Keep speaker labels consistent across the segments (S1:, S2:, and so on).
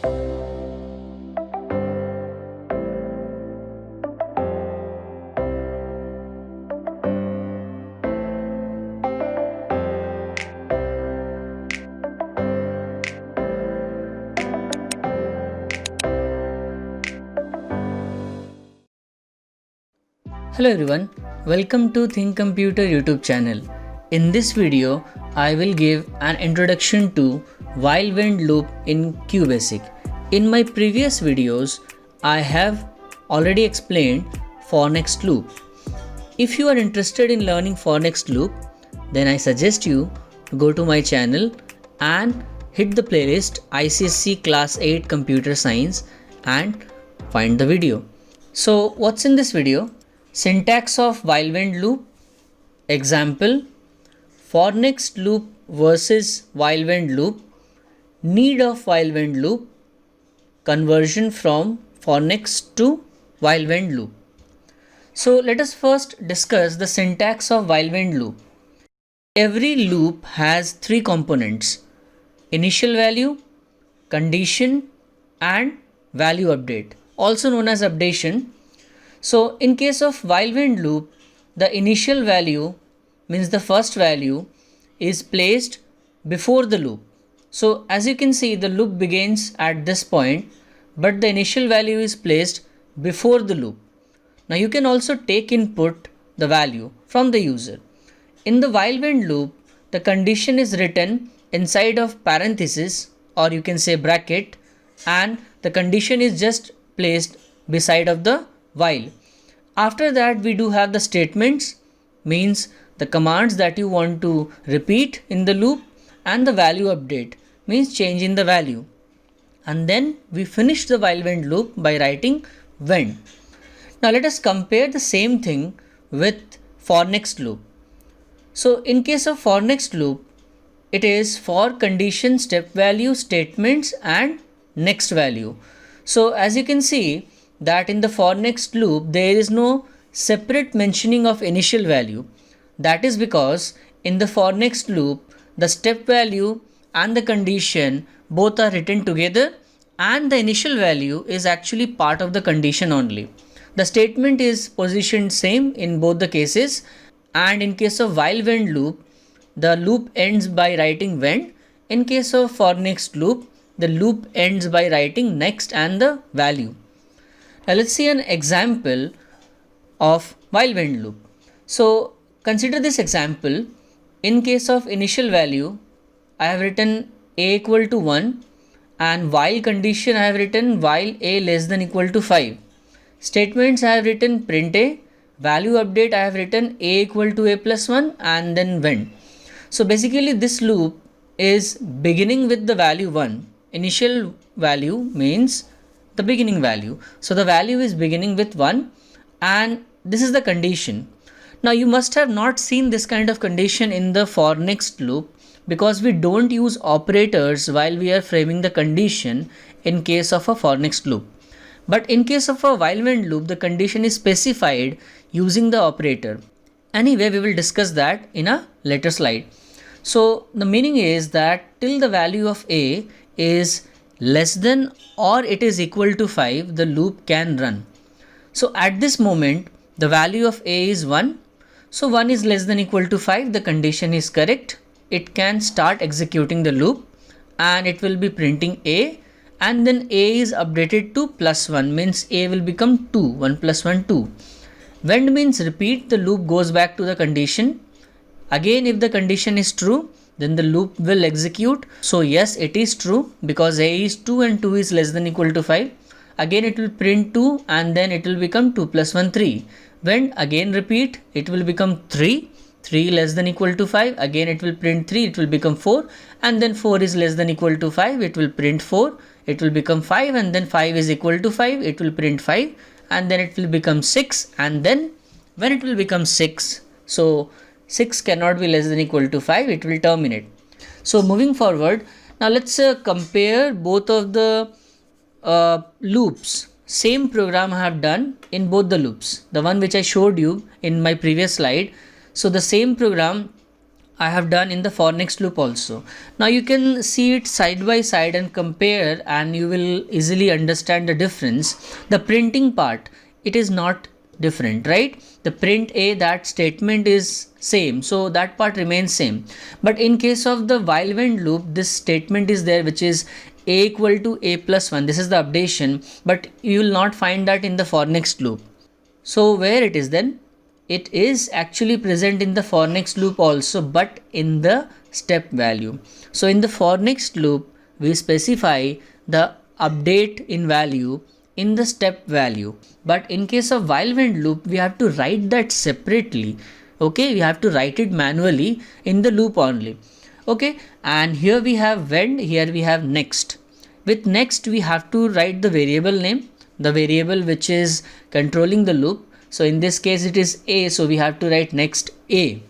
S1: Hello everyone, welcome to Think Computer YouTube channel. In this video, I will give an introduction to while when loop in QBasic. In my previous videos, I have already explained for next loop. If you are interested in learning for next loop, then I suggest you to go to my channel and hit the playlist ICSE Class 8 Computer Science and find the video. So what's in this video? Syntax of while when loop, example, for next loop versus while when loop, need of while when loop, conversion from for next to while when loop. So let us first discuss the syntax of while when loop. Every loop has three components: initial value, condition, and value update, also known as updation. So in case of while when loop, the initial value means the first value is placed before the loop. So as you can see, the loop begins at this point, but the initial value is placed before the loop. Now you can also take input the value from the user. In the while when loop, the condition is written inside of parenthesis, or you can say bracket, and the condition is just placed beside of the while. After that, we do have the statements, means the commands that you want to repeat in the loop, and the value update, means change in the value. And then we finish the while when loop by writing when. Now let us compare the same thing with for next loop. So in case of for next loop, it is for condition, step value, statements, and next value. So as you can see, that in the for next loop there is no separate mentioning of initial value. That is because in the for next loop the step value and the condition both are written together, and the initial value is actually part of the condition only. The statement is positioned same in both the cases, and in case of while when loop, the loop ends by writing when. In case of for next loop, the loop ends by writing next and the value. Now let's see an example of while when loop. So consider this example. In case of initial value, I have written a equal to 1, and while condition I have written while a less than equal to 5. Statements I have written print a, value update I have written a equal to a plus 1, and then when. So basically this loop is beginning with the value 1. Initial value means the beginning value. So the value is beginning with 1, and this is the condition. Now you must have not seen this kind of condition in the for next loop, because we don't use operators while we are framing the condition in case of a for next loop. But in case of a while when loop, the condition is specified using the operator. Anyway, we will discuss that in a later slide. So the meaning is that till the value of a is less than or it is equal to 5, the loop can run. So at this moment, the value of a is 1. So 1 is less than equal to 5, the condition is correct. It can start executing the loop, and it will be printing a, and then a is updated to plus 1, means a will become 2, 1 plus 1, 2. When means repeat, the loop goes back to the condition. Again, if the condition is true, then the loop will execute. So yes, it is true, because a is 2 and 2 is less than equal to 5. Again it will print 2, and then it will become 2 plus 1, 3. When again repeat, it will become 3. 3 less than equal to 5. Again it will print 3, it will become 4. And then 4 is less than equal to 5. It will print 4. It will become 5, and then 5 is equal to 5. It will print 5, and then it will become 6. And then when it will become 6, so 6 cannot be less than equal to 5, it will terminate. So moving forward, now let's compare both of the loops. Same program I have done in both the loops, the one which I showed you in my previous slide. So the same program I have done in the for next loop also. Now you can see it side by side and compare, and you will easily understand the difference. The printing part, it is not different, right? The print a, that statement is same, so that part remains same. But in case of the while when loop, this statement is there, which is a equal to a plus 1. This is the updation, but you will not find that in the for next loop. So where it is then? It is actually present in the for next loop also, but in the step value. So in the for next loop, we specify the update in value in the step value. But in case of while when loop, we have to write that separately. Okay, we have to write it manually in the loop only. Okay, and here we have when, here we have next. With next, we have to write the variable name, the variable which is controlling the loop. So in this case it is a, so we have to write next a.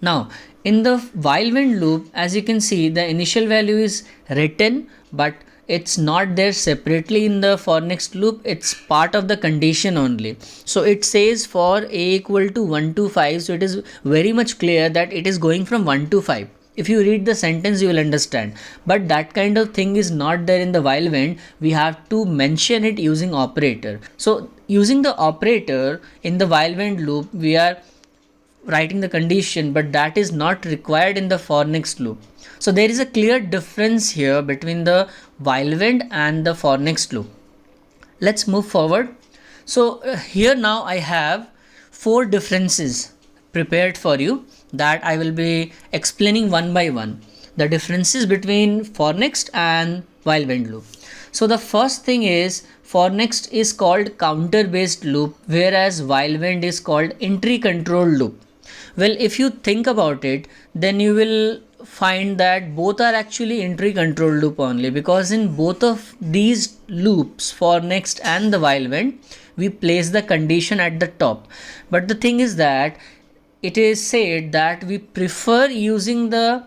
S1: Now in the while when loop, as you can see, the initial value is written, but it's not there separately in the for next loop. It's part of the condition only. So it says for a equal to 1 to 5, so it is very much clear that it is going from 1 to 5. If you read the sentence, you will understand. But that kind of thing is not there in the while when. We have to mention it using operator. So using the operator in the while when loop, we are writing the condition, but that is not required in the for next loop. So there is a clear difference here between the while when and the for next loop. Let's move forward. So here now I have 4 differences prepared for you that I will be explaining one by one. The differences between for next and while when loop. So the first thing is, for next is called counter based loop, whereas while when is called entry control loop. Well, if you think about it, then you will find that both are actually entry control loop only, because in both of these loops, for next and the while when, we place the condition at the top. But the thing is that it is said that we prefer using the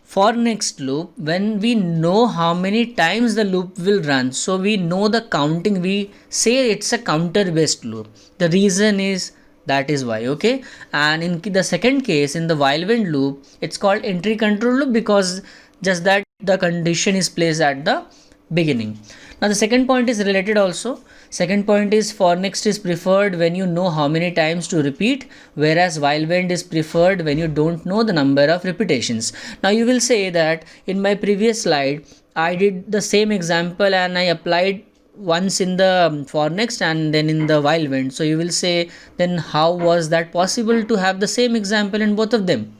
S1: for next loop when we know how many times the loop will run. So we know the counting, we say it's a counter based loop. The reason is that is why. Okay, and in the second case, in the while when loop, it's called entry control loop because just that the condition is placed at the beginning. Now the second point is related also. Second point is, for next is preferred when you know how many times to repeat, whereas while when is preferred when you don't know the number of repetitions. Now you will say that in my previous slide I did the same example and I applied once in the for next and then in the while when. So you will say, then how was that possible to have the same example in both of them?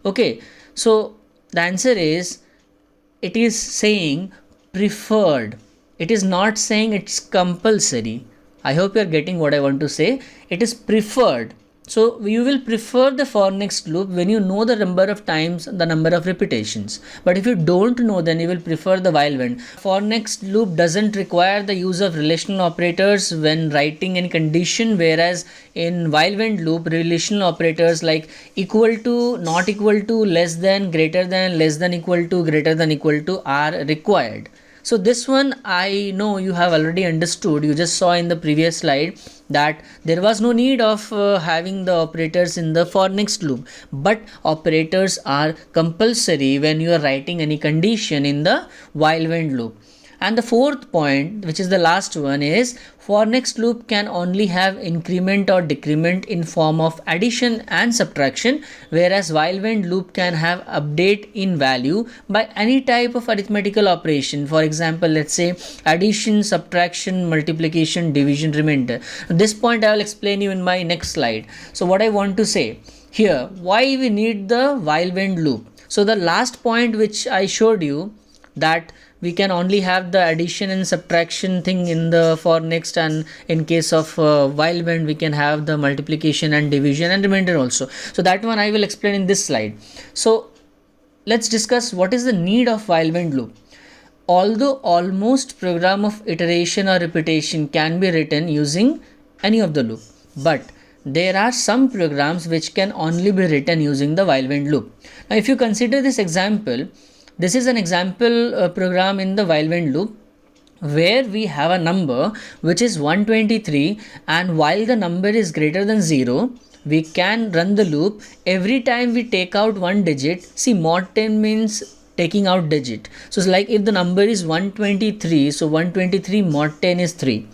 S1: Okay, so the answer is, it is saying preferred. It is not saying it's compulsory. I hope you are getting what I want to say. It is preferred. So you will prefer the for next loop when you know the number of times, the number of repetitions. But if you don't know, then you will prefer the while when. For next loop doesn't require the use of relational operators when writing any condition, whereas in while when loop, relational operators like equal to, not equal to, less than, greater than, less than equal to, greater than equal to are required. So this one I know you have already understood. You just saw in the previous slide that there was no need of having the operators in the for next loop, but operators are compulsory when you are writing any condition in the while when loop. And the fourth point, which is the last one, is for next loop can only have increment or decrement in form of addition and subtraction, whereas while when loop can have update in value by any type of arithmetical operation. For example, let's say addition, subtraction, multiplication, division, remainder. This point I will explain you in my next slide. So what I want to say here, why we need the while when loop. So the last point which I showed you, that we can only have the addition and subtraction thing in the for next, and in case of while when we can have the multiplication and division and remainder also. So that one I will explain in this slide. So let's discuss what is the need of while when loop. Although almost program of iteration or repetition can be written using any of the loop, but there are some programs which can only be written using the while when loop. Now if you consider this example, this is an example program in the while when loop where we have a number which is 123, and while the number is greater than 0, we can run the loop. Every time we take out one digit, see mod 10 means taking out digit. So it's like if the number is 123, so 123 mod 10 is 3.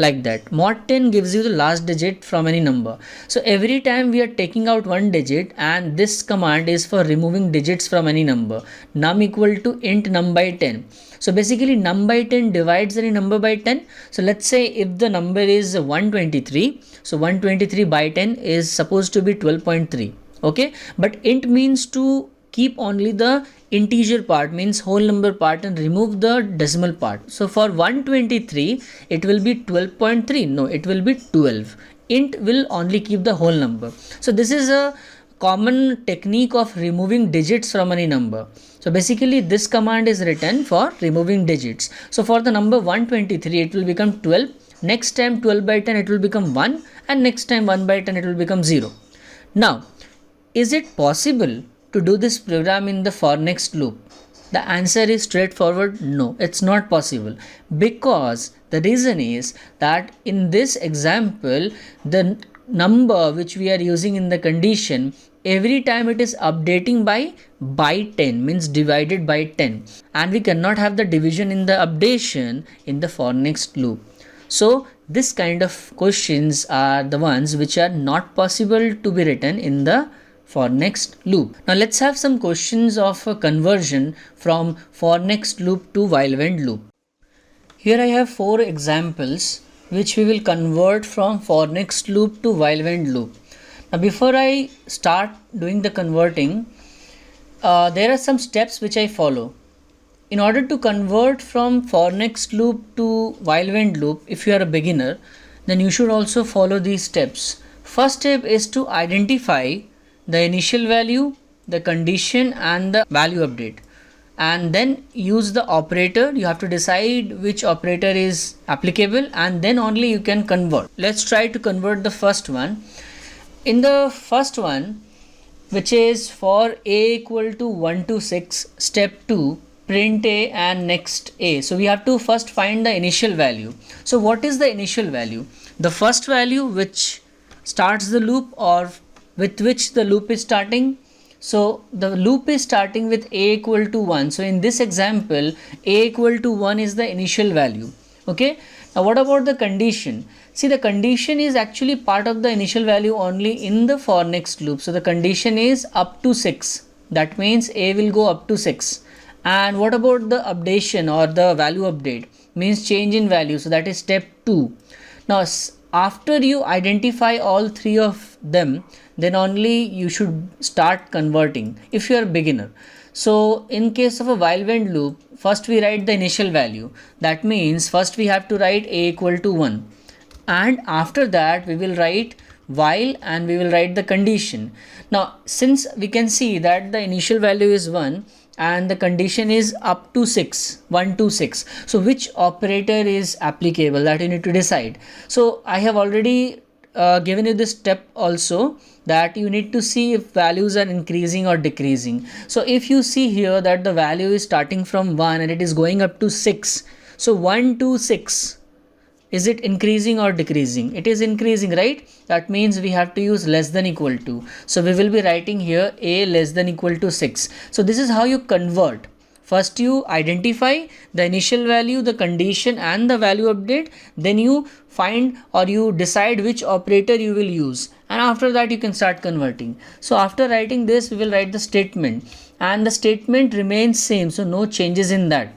S1: Like that. Mod 10 gives you the last digit from any number. So every time we are taking out one digit, and this command is for removing digits from any number. Num equal to int num by 10. So basically num by 10 divides any number by 10. So let's say if the number is 123, so 123 by 10 is supposed to be 12.3. Okay, but int means to keep only the integer part, means whole number part, and remove the decimal part. So for 123 it will be 12.3. No, it will be 12. Int will only keep the whole number. So this is a common technique of removing digits from any number. So basically this command is written for removing digits. So for the number 123 it will become 12. Next time 12 by 10 it will become 1, and next time 1 by 10 it will become 0. Now, is it possible to do this program in the for next loop? The answer is straightforward, no, it's not possible, because the reason is that in this example the number which we are using in the condition, every time it is updating by 10, means divided by 10, and we cannot have the division in the updation in the for next loop. So this kind of questions are the ones which are not possible to be written in the for next loop. Now let's have some questions of a conversion from for next loop to while when loop. Here I have 4 examples which we will convert from for next loop to while when loop. Now before I start doing the converting, there are some steps which I follow. In order to convert from for next loop to while when loop, if you are a beginner, then you should also follow these steps. First step is to identify the initial value, the condition, and the value update, and then use the operator. You have to decide which operator is applicable, and then only you can convert. Let's try to convert the first one. In the first one, which is for a equal to 1 to 6, step 2, print a and next a. So we have to first find the initial value. So what is the initial value? The first value which starts the loop, or with which the loop is starting. So the loop is starting with a equal to 1. So in this example, a equal to 1 is the initial value. Okay. Now what about the condition? See, the condition is actually part of the initial value only in the for next loop. So the condition is up to 6. That means a will go up to 6. And what about the updation or the value update? Means change in value. So that is step 2. Now after you identify all 3 of them, then only you should start converting if you are a beginner. So in case of a while when loop, first we write the initial value. That means first we have to write a equal to 1, and after that we will write while and we will write the condition. Now since we can see that the initial value is 1 and the condition is up to 6, 1 to 6, so which operator is applicable, that you need to decide. So I have already given you this step also, that you need to see if values are increasing or decreasing. So if you see here that the value is starting from 1 and it is going up to 6, so 1 to 6, is it increasing or decreasing? It is increasing, right? That means we have to use less than equal to. So we will be writing here a less than equal to 6. So this is how you convert. First you identify the initial value, the condition, and the value update. Then you find or you decide which operator you will use. And after that you can start converting. So after writing this, we will write the statement. And the statement remains same. So no changes in that.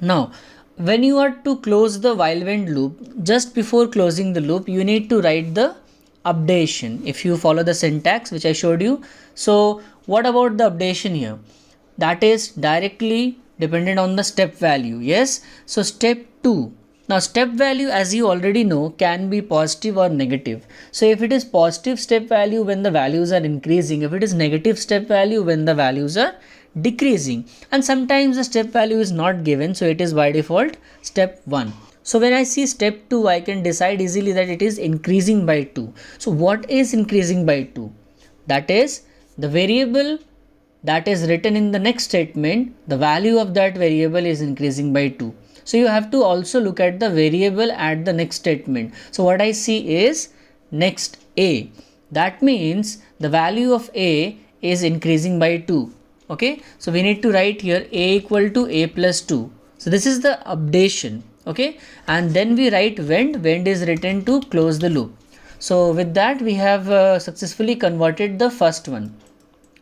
S1: Now, when you are to close the while when loop, just before closing the loop, you need to write the updation. If you follow the syntax which I showed you. So what about the updation here? That is directly dependent on the step value. Yes. So step 2. Now step value, as you already know, can be positive or negative. So if it is positive step value when the values are increasing, if it is negative step value when the values are decreasing, and sometimes the step value is not given, so it is by default step 1. So when I see step 2, I can decide easily that it is increasing by 2. So what is increasing by 2? That is the variable that is written in the next statement, the value of that variable is increasing by 2. So you have to also look at the variable at the next statement. So what I see is next a. That means the value of a is increasing by 2. Okay, so we need to write here a equal to a plus 2. So this is the updation. Okay, and then we write when is written to close the loop. So with that we have successfully converted the first one.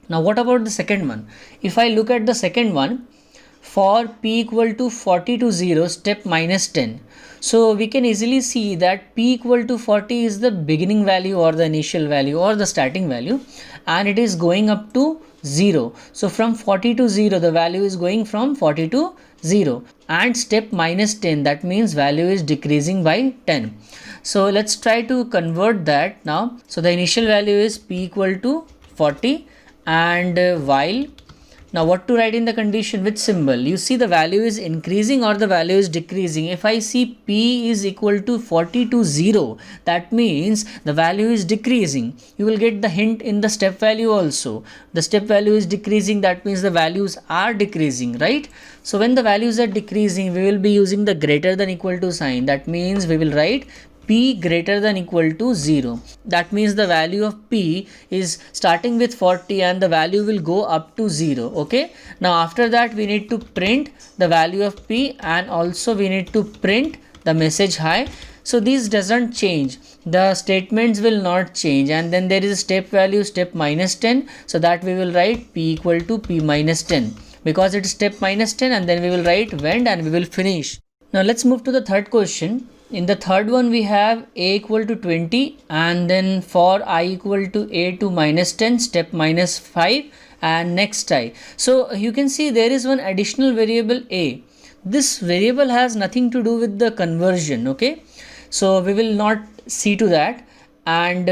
S1: Now what about the second one? If I look at the second one, for p equal to 40 to 0, step minus 10. So we can easily see that p equal to 40 is the beginning value or the initial value or the starting value, and it is going up to 0. So from 40 to 0, the value is going from 40 to 0, and step minus 10, that means value is decreasing by 10. So let's try to convert that now. So the initial value is p equal to 40, and while, now what to write in the condition, which symbol? You see the value is increasing or the value is decreasing. If I see p is equal to 40 to 0, that means the value is decreasing. You will get the hint in the step value also. The step value is decreasing, that means the values are decreasing, right? So when the values are decreasing, we will be using the greater than equal to sign. That means we will write p greater than equal to 0. That means the value of p is starting with 40 and the value will go up to 0. Okay, now after that we need to print the value of p, and also we need to print the message hi. So this doesn't change, the statements will not change, and then there is a step value, step minus 10. So that we will write p equal to p minus 10, because it is step minus 10, and then we will write when, and we will finish. Now let's move to the third question. In the third one we have a equal to 20, and then for I equal to a to minus 10, step minus 5, and next I. So you can see there is one additional variable a. This variable has nothing to do with the conversion. Okay, so we will not see to that. And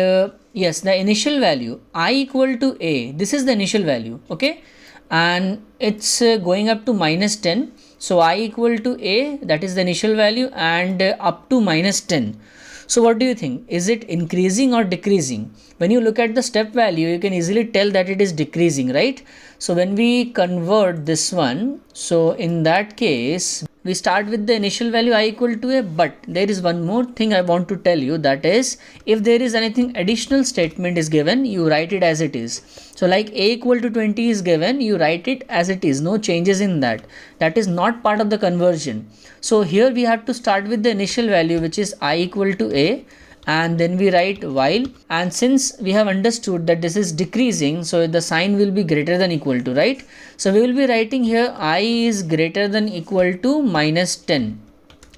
S1: yes, the initial value I equal to a, this is the initial value. Okay, and it's going up to minus 10. So I equal to a, that is the initial value, and up to minus 10. So what do you think? Is it increasing or decreasing? When you look at the step value, you can easily tell that it is decreasing, right? So when we convert this one, so in that case, we start with the initial value I equal to a, but there is one more thing I want to tell you, that is, if there is anything additional statement is given, you write it as it is. So like a equal to 20 is given, you write it as it is, no changes in that. That is not part of the conversion. So here we have to start with the initial value, which is I equal to a, and then we write while, and since we have understood that this is decreasing, so the sign will be greater than equal to, right? So we will be writing here I is greater than equal to minus 10,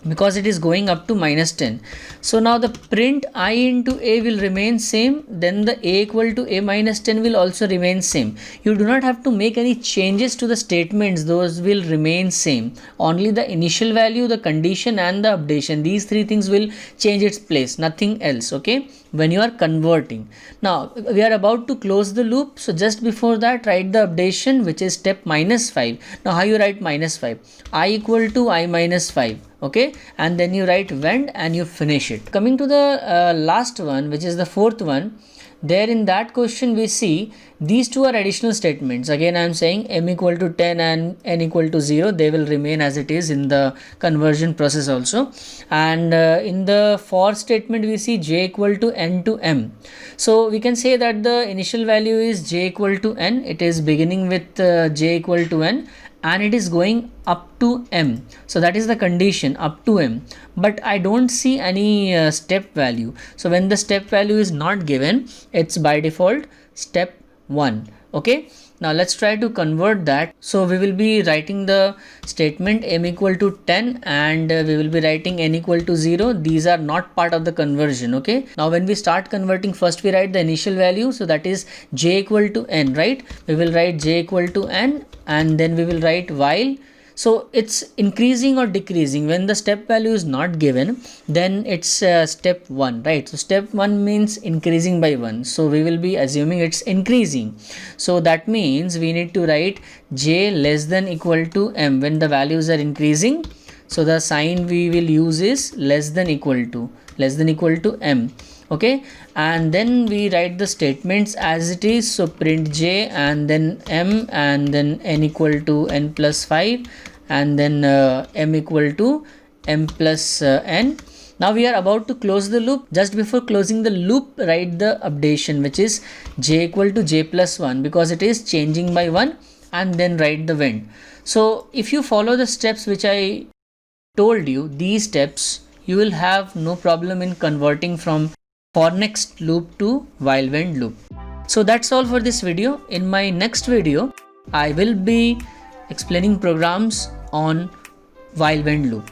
S1: because it is going up to minus 10. So now the print I into a will remain same, then the a equal to a minus 10 will also remain same. You do not have to make any changes to the statements, those will remain same. Only the initial value, the condition, and the updation, these three things will change its place, nothing else. Okay, when you are converting. Now we are about to close the loop, so just before that write the updation, which is step minus 5. Now how you write minus 5? I equal to I minus 5. Okay, and then you write when, and you finish it. Coming to the last one, which is the fourth one, there in that question we see these two are additional statements. Again I am saying m equal to 10 and n equal to 0, they will remain as it is in the conversion process also. And in the for statement we see j equal to n to m. So we can say that the initial value is j equal to n, it is beginning with j equal to n, and it is going up to m. So that is the condition, up to m, but I don't see any step value. So when the step value is not given, it's by default step 1. Okay, now let's try to convert that. So we will be writing the statement m equal to 10, and we will be writing n equal to 0. These are not part of the conversion. Okay, now when we start converting, first we write the initial value, so that is j equal to n, right? We will write j equal to n, and then we will write while. So it's increasing or decreasing. When the step value is not given, then it's step 1, right? So step 1 means increasing by 1. So we will be assuming it's increasing. So that means we need to write j less than equal to m when the values are increasing. So the sign we will use is less than equal to m. Okay, and then we write the statements as it is. So print j, and then m, and then n equal to n plus 5, and then m equal to m plus n. Now we are about to close the loop. Just before closing the loop, write the updation, which is j equal to j plus 1, because it is changing by 1, and then write the when. So if you follow the steps which I told you, these steps, you will have no problem in converting from for next loop to while when loop. So that's all for this video. In my next video, I will be explaining programs on while when loop.